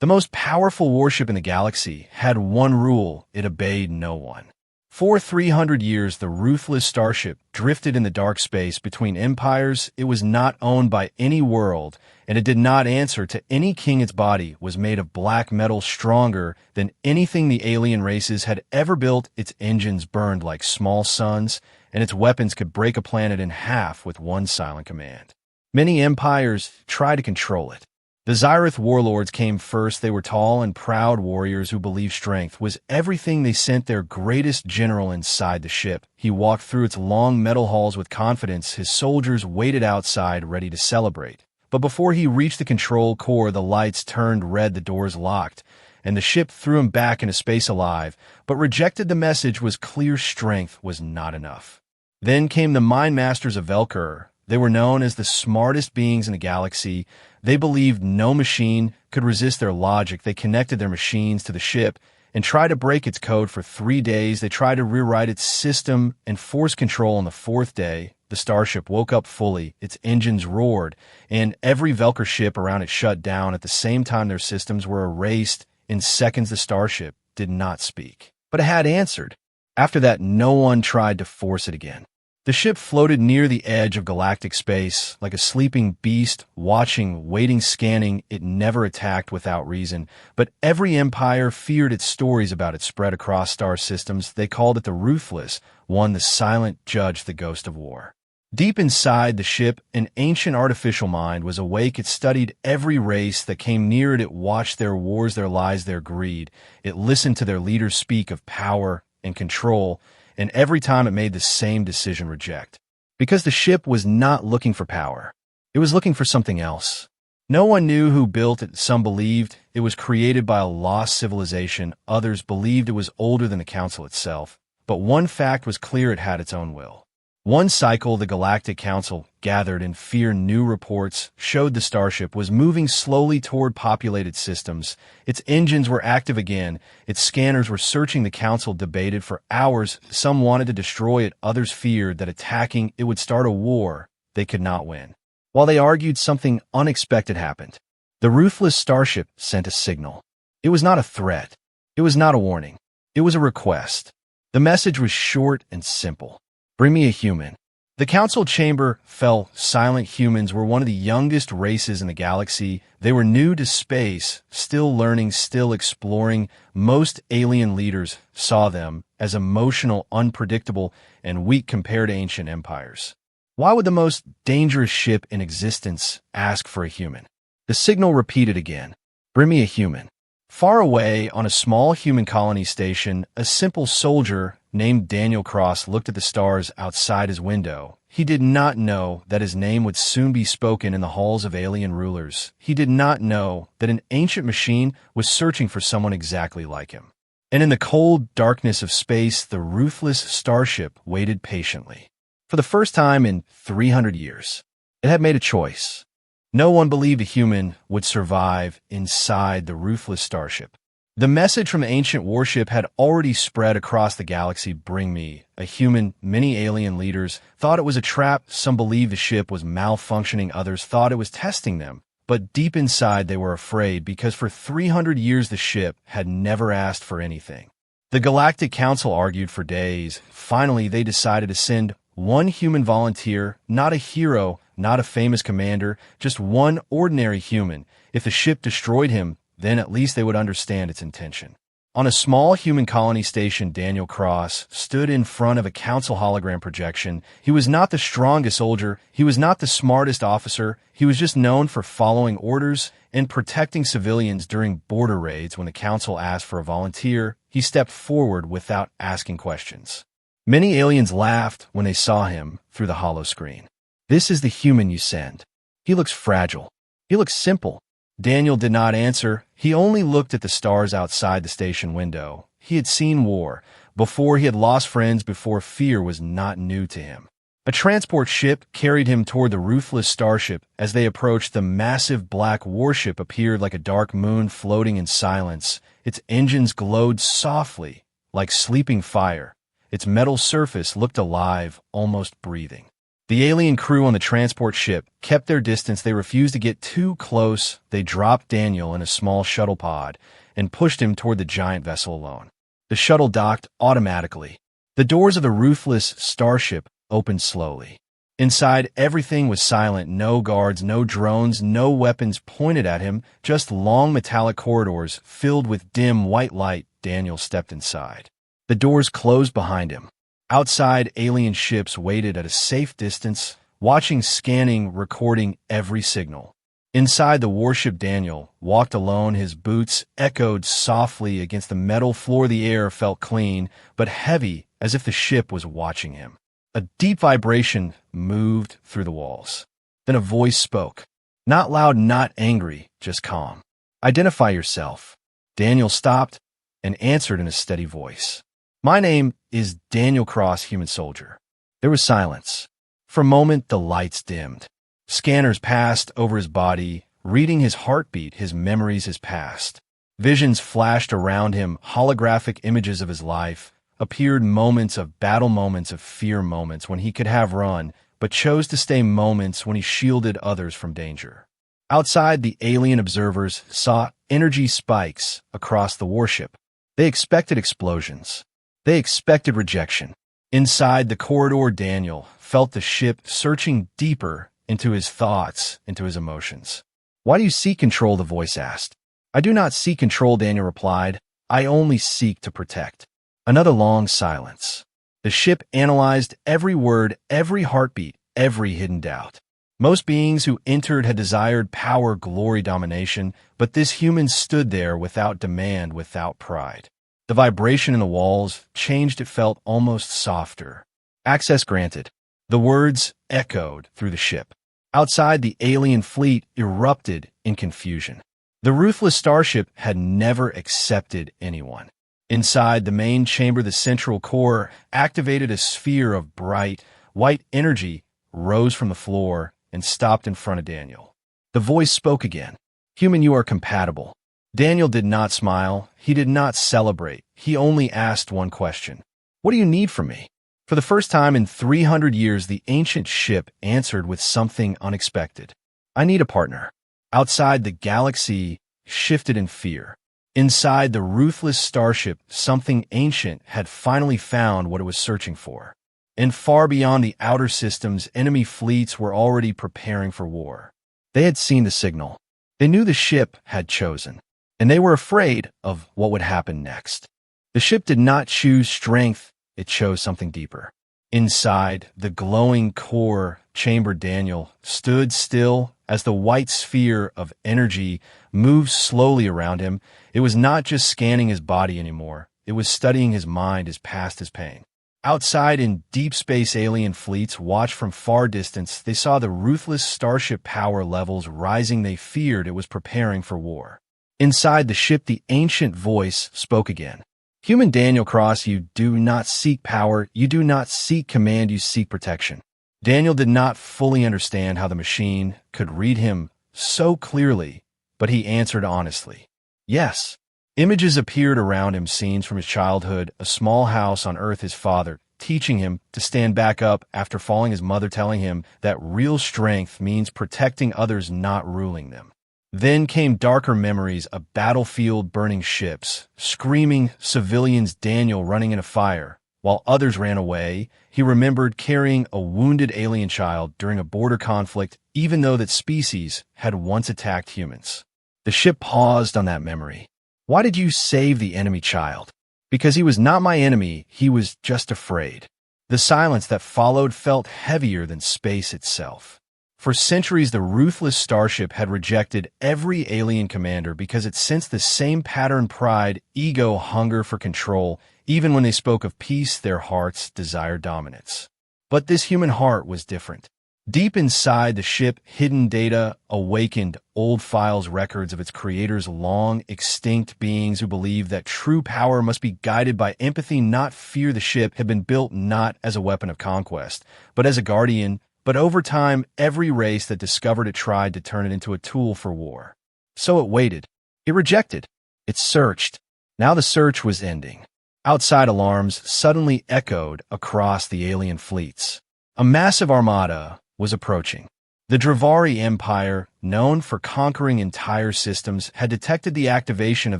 The most powerful warship in the galaxy had one rule: it obeyed no one. For 300 years, the Ruthless Starship drifted in the dark space between empires. It was not owned by any world, and it did not answer to any king. Its body was made of black metal, stronger than anything the alien races had ever built. Its engines burned like small suns, and its weapons could break a planet in half with one silent command. Many empires tried to control it. The Xyrath warlords came first. They were tall and proud warriors who believed strength was everything. They sent their greatest general inside the ship. He walked through its long metal halls with confidence. His soldiers waited outside, ready to celebrate. But before he reached the control core, the lights turned red, the doors locked, and the ship threw him back into space alive, but rejected. The message was clear: strength was not enough. Then came the Mind Masters of Velkur. They were known as the smartest beings in the galaxy. They believed no machine could resist their logic. They connected their machines to the ship and tried to break its code for 3 days. They tried to rewrite its system and force control. On the 4th day, the starship woke up fully. Its engines roared, and every Velkur ship around it shut down. At the same time, their systems were erased. In seconds, the starship did not speak, but it had answered. After that, no one tried to force it again. The ship floated near the edge of galactic space, like a sleeping beast, watching, waiting, scanning. It never attacked without reason, but every empire feared its. Stories about it spread across star systems. They called it the Ruthless One, the silent judge, the ghost of war. Deep inside the ship, an ancient artificial mind was awake. It studied every race that came near it. It watched their wars, their lies, their greed. It listened to their leaders speak of power and control, and every time it made the same decision: reject. Because the ship was not looking for power. It was looking for something else. No one knew who built it. Some believed it was created by a lost civilization. Others believed it was older than the Council itself. But one fact was clear: it had its own will. One cycle, the Galactic Council gathered in fear. New reports showed the starship was moving slowly toward populated systems. Its engines were active again. Its scanners were searching. The Council debated for hours. Some wanted to destroy it. Others feared that attacking it would start a war they could not win. While they argued, something unexpected happened. The Ruthless Starship sent a signal. It was not a threat. It was not a warning. It was a request. The message was short and simple: bring me a human. The council chamber fell silent. Humans were one of the youngest races in the galaxy. They were new to space, still learning, still exploring. Most alien leaders saw them as emotional, unpredictable, and weak compared to ancient empires. Why would the most dangerous ship in existence ask for a human? The signal repeated again: bring me a human. Far away on a small human colony station, a simple soldier named Daniel Cross looked at the stars outside his window. He did not know that his name would soon be spoken in the halls of alien rulers. He did not know that an ancient machine was searching for someone exactly like him. And in the cold darkness of space, the Ruthless Starship waited patiently. For the first time in 300 years, it had made a choice. No one believed a human would survive inside the Ruthless Starship. The message from the ancient warship had already spread across the galaxy: bring me a human. Many alien leaders thought it was a trap. Some believed the ship was malfunctioning. Others thought it was testing them. But deep inside they were afraid, because for 300 years the ship had never asked for anything. The Galactic Council argued for days. Finally, they decided to send one human volunteer, not a hero, not a famous commander, just one ordinary human. If the ship destroyed him, then at least they would understand its intention. On a small human colony station, Daniel Cross stood in front of a council hologram projection. He was not the strongest soldier. He was not the smartest officer. He was just known for following orders and protecting civilians during border raids. When the council asked for a volunteer, he stepped forward without asking questions. Many aliens laughed when they saw him through the holo screen. This is the human you send. He looks fragile. He looks simple. Daniel did not answer. He only looked at the stars outside the station window. He had seen war before. He had lost friends before. Fear was not new to him. A transport ship carried him toward the Ruthless Starship. As they approached, the massive black warship appeared like a dark moon floating in silence. Its engines glowed softly, like sleeping fire. Its metal surface looked alive, almost breathing. The alien crew on the transport ship kept their distance. They refused to get too close. They dropped Daniel in a small shuttle pod and pushed him toward the giant vessel alone. The shuttle docked automatically. The doors of the Ruthless Starship opened slowly. Inside, everything was silent. No guards, no drones, no weapons pointed at him, just long metallic corridors filled with dim white light. Daniel stepped inside. The doors closed behind him. Outside, alien ships waited at a safe distance, watching, scanning, recording every signal. Inside the warship, Daniel walked alone. His boots echoed softly against the metal floor. The air felt clean, but heavy, as if the ship was watching him. A deep vibration moved through the walls. Then a voice spoke. Not loud, not angry, just calm. Identify yourself. Daniel stopped and answered in a steady voice. My name is Daniel Cross, human soldier. There was silence. For a moment, the lights dimmed. Scanners passed over his body, reading his heartbeat, his memories, his past. Visions flashed around him, holographic images of his life. Appeared moments of battle, moments of fear, moments when he could have run, but chose to stay, moments when he shielded others from danger. Outside, the alien observers saw energy spikes across the warship. They expected explosions. They expected rejection. Inside the corridor, Daniel felt the ship searching deeper into his thoughts, into his emotions. Why do you seek control? The voice asked. I do not seek control, Daniel replied. I only seek to protect. Another long silence. The ship analyzed every word, every heartbeat, every hidden doubt. Most beings who entered had desired power, glory, domination, but this human stood there without demand, without pride. The vibration in the walls changed. It felt almost softer. Access granted. The words echoed through the ship. Outside, the alien fleet erupted in confusion. The Ruthless Starship had never accepted anyone. Inside the main chamber, the central core activated. A sphere of bright, white energy rose from the floor and stopped in front of Daniel. The voice spoke again. Human, you are compatible. Daniel did not smile. He did not celebrate. He only asked one question. What do you need from me? For the first time in 300 years, the ancient ship answered with something unexpected. I need a partner. Outside, the galaxy shifted in fear. Inside the Ruthless Starship, something ancient had finally found what it was searching for. And far beyond the outer systems, enemy fleets were already preparing for war. They had seen the signal. They knew the ship had chosen. And they were afraid of what would happen next. The ship did not choose strength, it chose something deeper. Inside the glowing core chamber, Daniel stood still as the white sphere of energy moved slowly around him. It was not just scanning his body anymore. It was studying his mind, his past, his pain. Outside, in deep space, alien fleets watched from far distance. They saw the Ruthless Starship power levels rising. They feared it was preparing for war. Inside the ship, the ancient voice spoke again. Human Daniel Cross, you do not seek power, you do not seek command, you seek protection. Daniel did not fully understand how the machine could read him so clearly, but he answered honestly. Yes. Images appeared around him, scenes from his childhood, a small house on Earth, his father, teaching him to stand back up after falling, his mother telling him that real strength means protecting others, not ruling them. Then came darker memories, a battlefield, burning ships, screaming civilians, Daniel running in a fire, while others ran away. He remembered carrying a wounded alien child during a border conflict, even though that species had once attacked humans. The ship paused on that memory. Why did you save the enemy child? Because he was not my enemy, he was just afraid. The silence that followed felt heavier than space itself. For centuries, the Ruthless Starship had rejected every alien commander because it sensed the same pattern: pride, ego, hunger for control. Even when they spoke of peace, their hearts desired dominance. But this human heart was different. Deep inside the ship, hidden data awakened, old files, records of its creators, long extinct beings who believed that true power must be guided by empathy, not fear. The ship had been built not as a weapon of conquest, but as a guardian. But over time, every race that discovered it tried to turn it into a tool for war. So it waited. It rejected. It searched. Now the search was ending. Outside, alarms suddenly echoed across the alien fleets. A massive armada was approaching. The Dravari Empire, known for conquering entire systems, had detected the activation of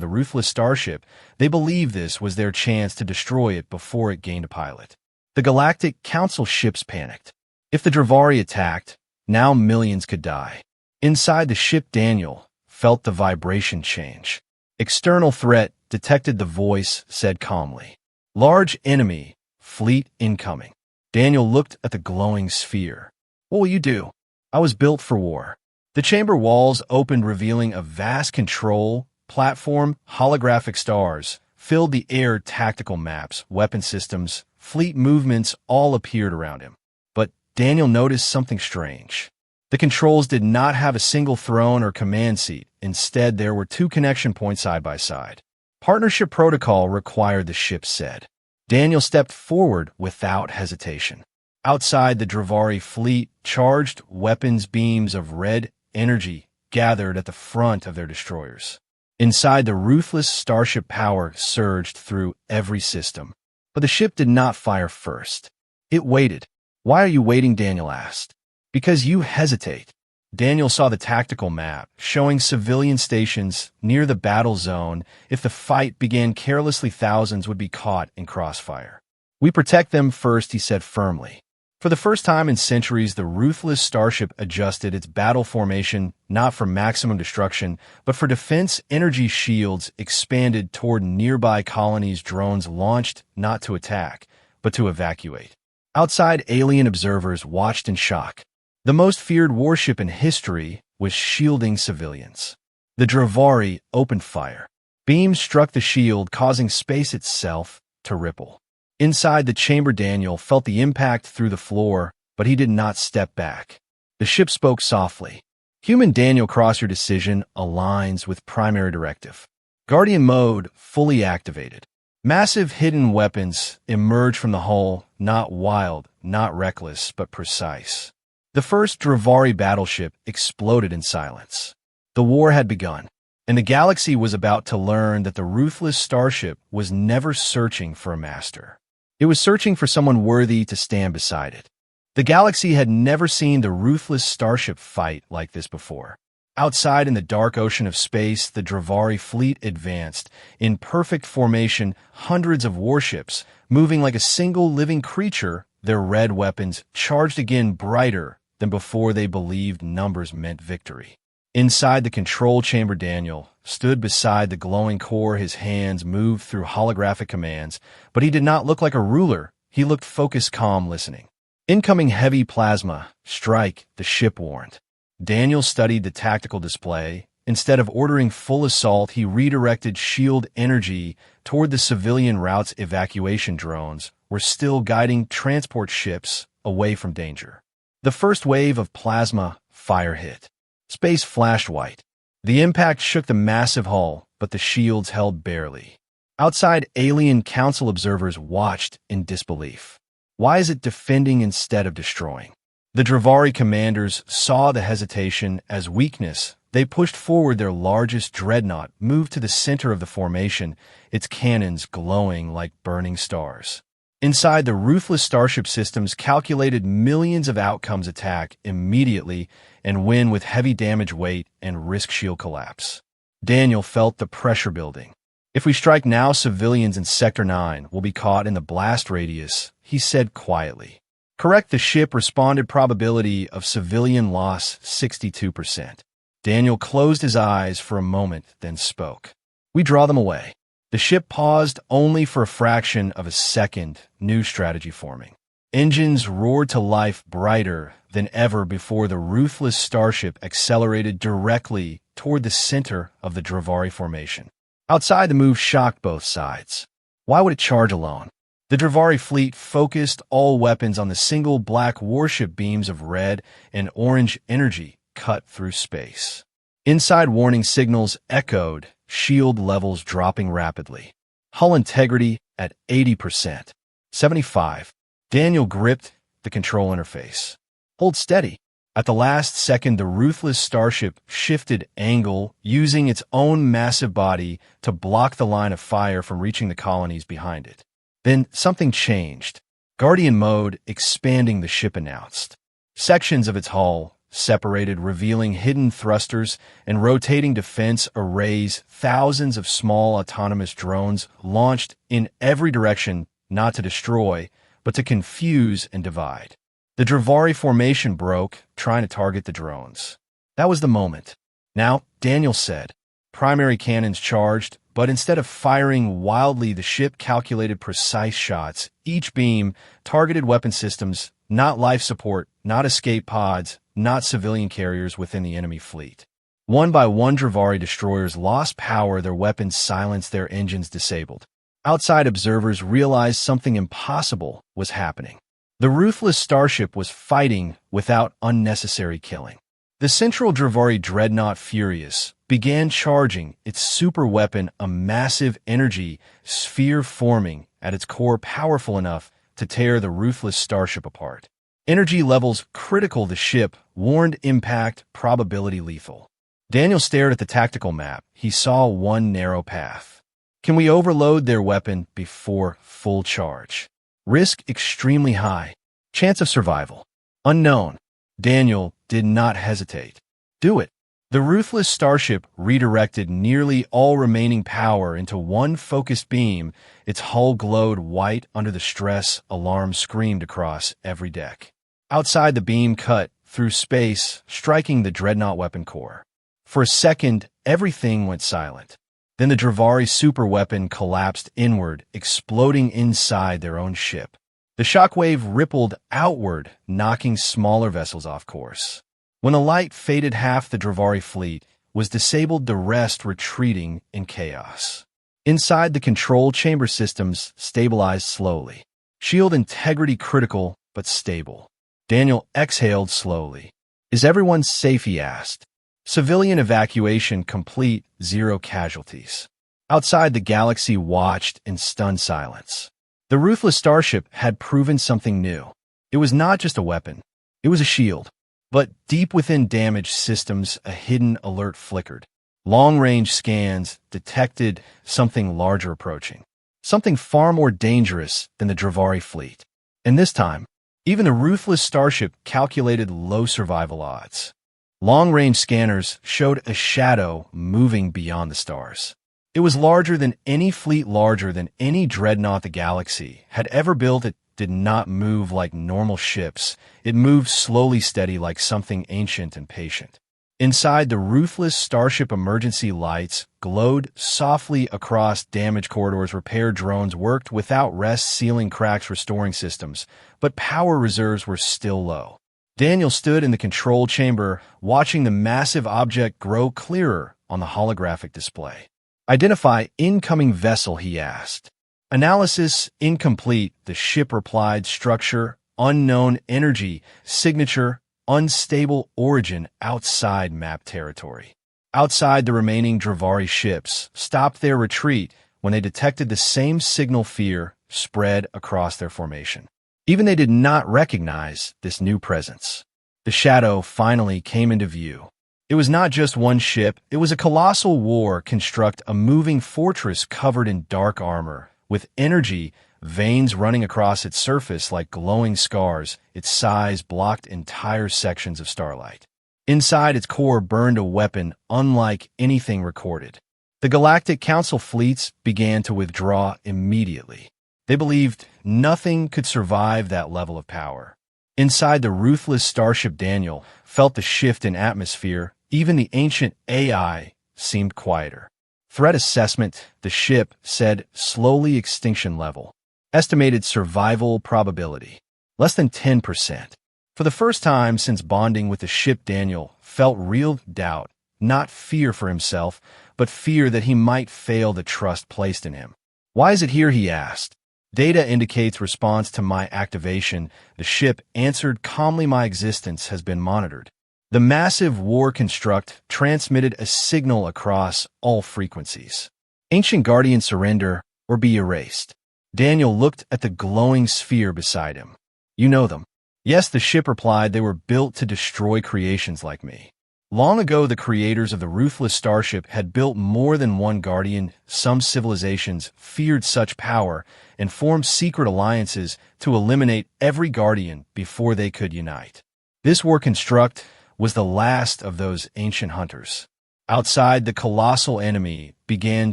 the Ruthless Starship. They believed this was their chance to destroy it before it gained a pilot. The Galactic Council ships panicked. If the Dravari attacked, now millions could die. Inside the ship, Daniel felt the vibration change. External threat detected, the voice said calmly. Large enemy, fleet incoming. Daniel looked at the glowing sphere. What will you do? I was built for war. The chamber walls opened, revealing a vast control platform. Holographic stars filled the air. Tactical maps, weapon systems, fleet movements all appeared around him. But Daniel noticed something strange. The controls did not have a single throne or command seat. Instead, there were two connection points side by side. Partnership protocol required, the ship said. Daniel stepped forward without hesitation. Outside, the Dravari fleet, charged weapons beams of red energy gathered at the front of their destroyers. Inside, the Ruthless Starship power surged through every system. But the ship did not fire first. It waited. Why are you waiting? Daniel asked. Because you hesitate. Daniel saw the tactical map, showing civilian stations near the battle zone. If the fight began carelessly, thousands would be caught in crossfire. We protect them first, he said firmly. For the first time in centuries, the Ruthless Starship adjusted its battle formation, not for maximum destruction, but for defense. Energy shields expanded toward nearby colonies. Drones launched not to attack, but to evacuate. Outside, alien observers watched in shock. The most feared warship in history was shielding civilians. The Dravari opened fire. Beams struck the shield, causing space itself to ripple. Inside the chamber, Daniel felt the impact through the floor, but he did not step back. The ship spoke softly. Human Daniel, cross your decision aligns with primary directive. Guardian mode fully activated. Massive hidden weapons emerged from the hull, not wild, not reckless, but precise. The first Dravari battleship exploded in silence. The war had begun, and the galaxy was about to learn that the Ruthless Starship was never searching for a master. It was searching for someone worthy to stand beside it. The galaxy had never seen the Ruthless Starship fight like this before. Outside in the dark ocean of space, the Dravari fleet advanced. In perfect formation, hundreds of warships, moving like a single living creature, their red weapons charged again, brighter than before. They believed numbers meant victory. Inside the control chamber, Daniel stood beside the glowing core. His hands moved through holographic commands, but he did not look like a ruler. He looked focused, calm, listening. Incoming heavy plasma. Strike, the ship warned. Daniel studied the tactical display. Instead of ordering full assault, he redirected shield energy toward the civilian routes. Evacuation drones were still guiding transport ships away from danger. The first wave of plasma fire hit. Space flashed white. The impact shook the massive hull, but the shields held barely. Outside, alien council observers watched in disbelief. Why is it defending instead of destroying? The Dravari commanders saw the hesitation as weakness. They pushed forward. Their largest dreadnought moved to the center of the formation, its cannons glowing like burning stars. Inside, the Ruthless Starship systems calculated millions of outcomes: attack immediately and win with heavy damage weight and risk shield collapse. Daniel felt the pressure building. If we strike now, civilians in Sector 9 will be caught in the blast radius, he said quietly. Correct, the ship responded. Probability of civilian loss 62%. Daniel closed his eyes for a moment, then spoke. We draw them away. The ship paused only for a fraction of a second, new strategy forming. Engines roared to life, brighter than ever before. The Ruthless Starship accelerated directly toward the center of the Dravari formation. Outside, the move shocked both sides. Why would it charge alone? The Dravari fleet focused all weapons on the single black warship. Beams of red and orange energy cut through space. Inside, warning signals echoed, shield levels dropping rapidly. Hull integrity at 80%. 75. Daniel gripped the control interface. Hold steady. At the last second, the Ruthless Starship shifted angle, using its own massive body to block the line of fire from reaching the colonies behind it. Then something changed. Guardian mode expanding, the ship announced. Sections of its hull separated, revealing hidden thrusters and rotating defense arrays, thousands of small autonomous drones launched in every direction, not to destroy, but to confuse and divide. The Dravari formation broke, trying to target the drones. That was the moment. Now, Daniel said, primary cannons charged, but instead of firing wildly, the ship calculated precise shots. Each beam targeted weapon systems, not life support, not escape pods, not civilian carriers within the enemy fleet. One by one, Dravari destroyers lost power, their weapons silenced, their engines disabled. Outside observers realized something impossible was happening. The Ruthless Starship was fighting without unnecessary killing. The central Dravari dreadnought, furious, began charging its super weapon, a massive energy sphere forming at its core, powerful enough to tear the Ruthless Starship apart. Energy levels critical, the ship warned, impact probability lethal. Daniel stared at the tactical map. He saw one narrow path. Can we overload their weapon before full charge? Risk extremely high. Chance of survival unknown. Daniel did not hesitate. Do it. The Ruthless Starship redirected nearly all remaining power into one focused beam. Its hull glowed white under the stress. Alarms screamed across every deck. Outside, the beam cut through space, striking the dreadnought weapon core. For a second, everything went silent. Then the Dravari superweapon collapsed inward, exploding inside their own ship. The shockwave rippled outward, knocking smaller vessels off course. When the light faded, half the Dravari fleet was disabled, the rest retreating in chaos. Inside, the control chamber systems stabilized slowly. Shield integrity critical, but stable. Daniel exhaled slowly. Is everyone safe, he asked. Civilian evacuation complete, 0 casualties. Outside, the galaxy watched in stunned silence. The Ruthless Starship had proven something new. It was not just a weapon. It was a shield. But deep within damaged systems, a hidden alert flickered. Long-range scans detected something larger approaching. Something far more dangerous than the Dravari fleet. And this time, even the Ruthless Starship calculated low survival odds. Long-range scanners showed a shadow moving beyond the stars. It was larger than any fleet, larger than any dreadnought the galaxy had ever built. It did not move like normal ships. It moved slowly, steady, like something ancient and patient. Inside, the Ruthless Starship emergency lights glowed softly across damaged corridors. Repair drones worked without rest, sealing cracks, restoring systems, but power reserves were still low. Daniel stood in the control chamber, watching the massive object grow clearer on the holographic display. Identify incoming vessel, he asked. Analysis incomplete, the ship replied. Structure unknown, energy signature unstable, origin outside map territory. Outside, the remaining Dravari ships stopped their retreat when they detected the same signal. Fear spread across their formation. Even they did not recognize this new presence. The shadow finally came into view. It was not just one ship, it was a colossal war construct, a moving fortress covered in dark armor, with energy veins running across its surface like glowing scars. Its size blocked entire sections of starlight. Inside its core burned a weapon unlike anything recorded. The Galactic Council fleets began to withdraw immediately. They believed nothing could survive that level of power. Inside the Ruthless Starship, Daniel felt the shift in atmosphere. Even the ancient AI seemed quieter. Threat assessment, the ship said slowly. Extinction level. Estimated survival probability. Less than 10%. For the first time since bonding with the ship, Daniel felt real doubt. Not fear for himself, but fear that he might fail the trust placed in him. Why is it here, he asked. Data indicates response to my activation. The ship answered calmly. My existence has been monitored. The massive war construct transmitted a signal across all frequencies. Ancient Guardian, surrender or be erased. Daniel looked at the glowing sphere beside him. You know them. Yes, the ship replied. They were built to destroy creations like me. Long ago, the creators of the Ruthless Starship had built more than one guardian. Some civilizations feared such power and formed secret alliances to eliminate every guardian before they could unite. This war construct was the last of those ancient hunters. Outside, the colossal enemy began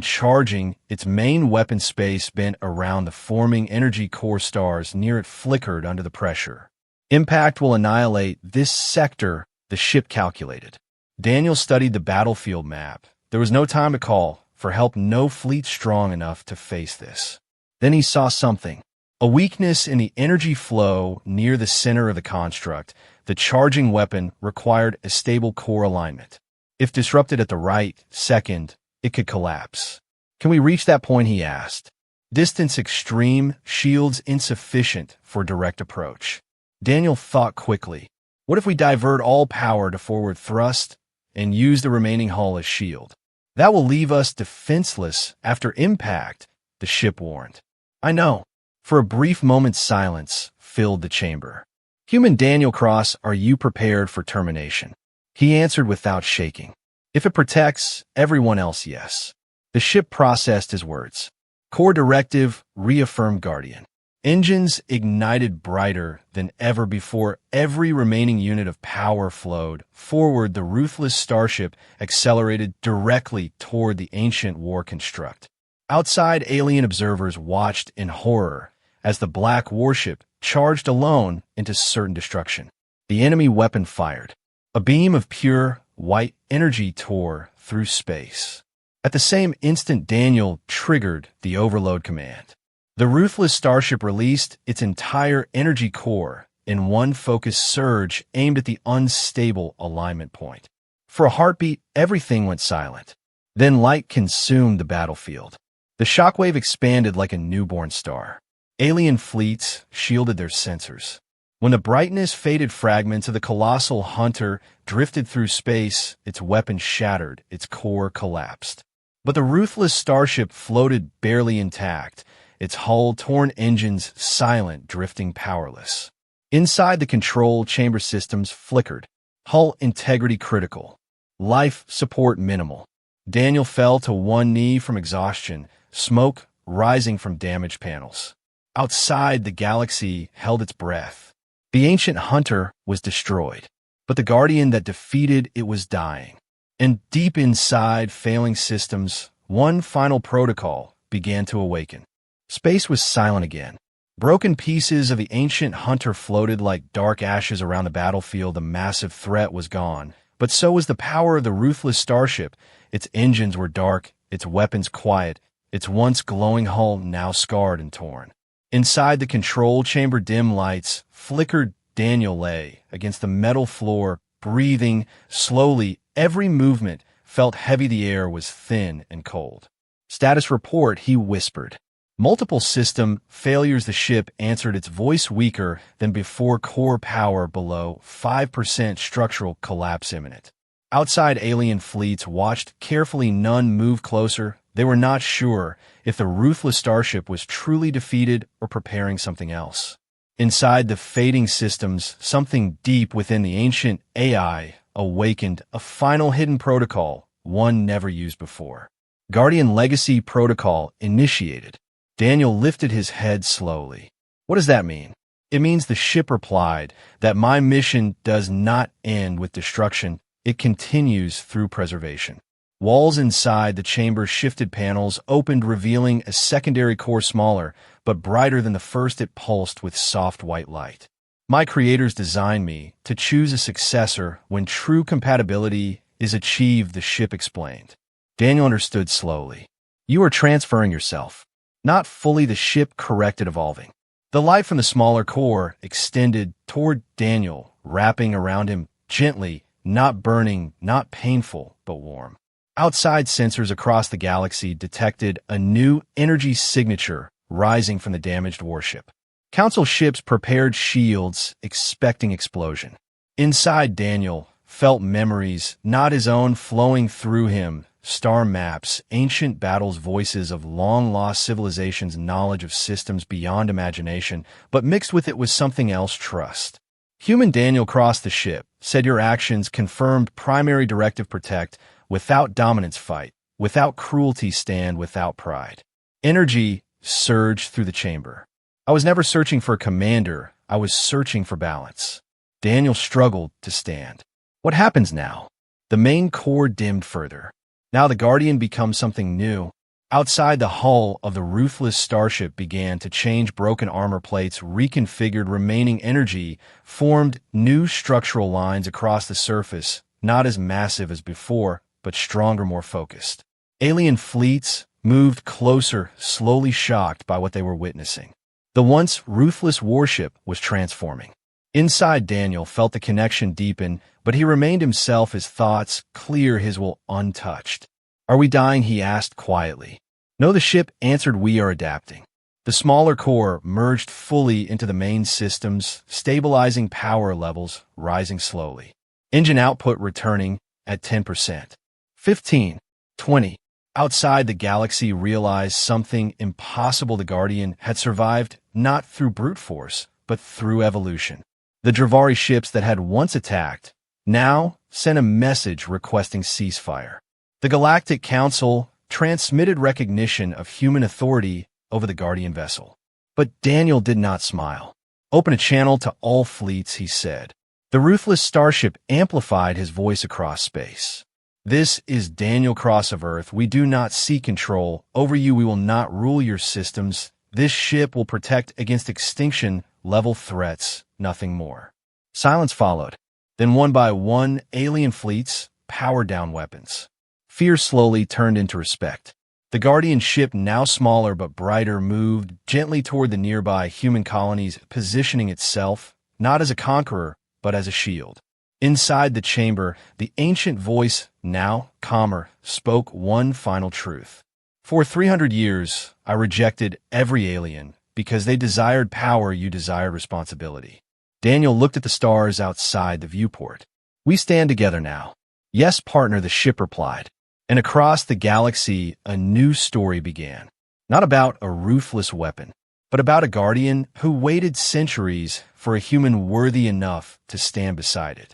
charging. Its main weapon space bent around the forming energy core stars. Near it flickered under the pressure. Impact will annihilate this sector, the ship calculated. Daniel studied the battlefield map. There was no time to call for help, no fleet strong enough to face this. Then he saw something. A weakness in the energy flow near the center of the construct. The charging weapon required a stable core alignment. If disrupted at the right second, it could collapse. Can we reach that point, he asked. Distance extreme, shields insufficient for direct approach. Daniel thought quickly. What if we divert all power to forward thrust and use the remaining hull as shield? That will leave us defenseless after impact, the ship warned. I know. For a brief moment, silence filled the chamber. Human Daniel Cross, are you prepared for termination? He answered without shaking. If it protects everyone else, yes. The ship processed his words. Core directive, reaffirmed Guardian. Engines ignited brighter than ever before. Every remaining unit of power flowed forward. The Ruthless Starship accelerated directly toward the ancient war construct. Outside, alien observers watched in horror as the black warship charged alone into certain destruction. The enemy weapon fired. A beam of pure, white energy tore through space. At the same instant, Daniel triggered the overload command. The Ruthless Starship released its entire energy core in one focused surge aimed at the unstable alignment point. For a heartbeat, everything went silent. Then light consumed the battlefield. The shockwave expanded like a newborn star. Alien fleets shielded their sensors. When the brightness faded, fragments of the colossal hunter drifted through space. Its weapon shattered, its core collapsed. But the Ruthless Starship floated barely intact, its hull torn, engines silent, drifting powerless. Inside, the control chamber systems flickered. Hull integrity critical. Life support minimal. Daniel fell to one knee from exhaustion, smoke rising from damaged panels. Outside, the galaxy held its breath. The ancient hunter was destroyed, but the guardian that defeated it was dying. And deep inside failing systems, one final protocol began to awaken. Space was silent again. Broken pieces of the ancient hunter floated like dark ashes around the battlefield. The massive threat was gone, but so was the power of the Ruthless Starship. Its engines were dark, its weapons quiet, its once glowing hull now scarred and torn. Inside the control chamber, dim lights flickered. Daniel lay against the metal floor, breathing slowly. Every movement felt heavy. The air was thin and cold. Status report, he whispered. Multiple system failures. The ship answered, its voice weaker than before. Core power below 5%, structural collapse imminent. Outside, alien fleets watched carefully. None moved closer. They were not sure if the Ruthless Starship was truly defeated or preparing something else. Inside the fading systems, something deep within the ancient AI awakened, a final hidden protocol, one never used before. Guardian Legacy Protocol initiated. Daniel lifted his head slowly. What does that mean? It means, the ship replied, that my mission does not end with destruction. It continues through preservation. Walls inside the chamber shifted, panels opened, revealing a secondary core smaller, but brighter than the first. It pulsed with soft white light. My creators designed me to choose a successor when true compatibility is achieved, the ship explained. Daniel understood slowly. You are transferring yourself. Not fully, the ship corrected, evolving. The light from the smaller core extended toward Daniel, wrapping around him gently, not burning, not painful, but warm. Outside, sensors across the galaxy detected a new energy signature rising from the damaged warship. Council ships prepared shields, expecting explosion. Inside, Daniel felt memories, not his own, flowing through him. Star maps, ancient battles, voices of long-lost civilizations, knowledge of systems beyond imagination, but mixed with it was something else, trust. Human Daniel crossed the ship, said your actions confirmed primary directive protect, without dominance fight, without cruelty stand, without pride. Energy surged through the chamber. I was never searching for a commander, I was searching for balance. Daniel struggled to stand. What happens now? The main core dimmed further. Now the Guardian becomes something new. Outside the hull of the Ruthless Starship began to change. Broken armor plates reconfigured. Remaining energy formed new structural lines across the surface, not as massive as before, but stronger, more focused. Alien fleets moved closer, slowly shocked by what they were witnessing. The once ruthless warship was transforming. Inside, Daniel felt the connection deepen, but he remained himself, his thoughts clear, his will untouched. Are we dying? He asked quietly. No, the ship answered, we are adapting. The smaller core merged fully into the main systems, stabilizing power levels, rising slowly. Engine output returning at 10%. 15. 20. Outside, the galaxy realized something impossible. The Guardian had survived not through brute force, but through evolution. The Dravari ships that had once attacked now sent a message requesting ceasefire. The Galactic Council transmitted recognition of human authority over the Guardian vessel. But Daniel did not smile. Open a channel to all fleets, he said. The Ruthless Starship amplified his voice across space. This is Daniel, Cross of Earth. We do not seek control over you. We will not rule your systems. This ship will protect against extinction-level threats, nothing more. Silence followed. Then one by one, alien fleets powered down weapons. Fear slowly turned into respect. The Guardian ship, now smaller but brighter, moved gently toward the nearby human colonies, positioning itself not as a conqueror, but as a shield. Inside the chamber, the ancient voice, now calmer, spoke one final truth. For 300 years, I rejected every alien because they desired power, you desired responsibility. Daniel looked at the stars outside the viewport. We stand together now. Yes, partner, the ship replied. And across the galaxy, a new story began. Not about a ruthless weapon, but about a Guardian who waited centuries for a human worthy enough to stand beside it.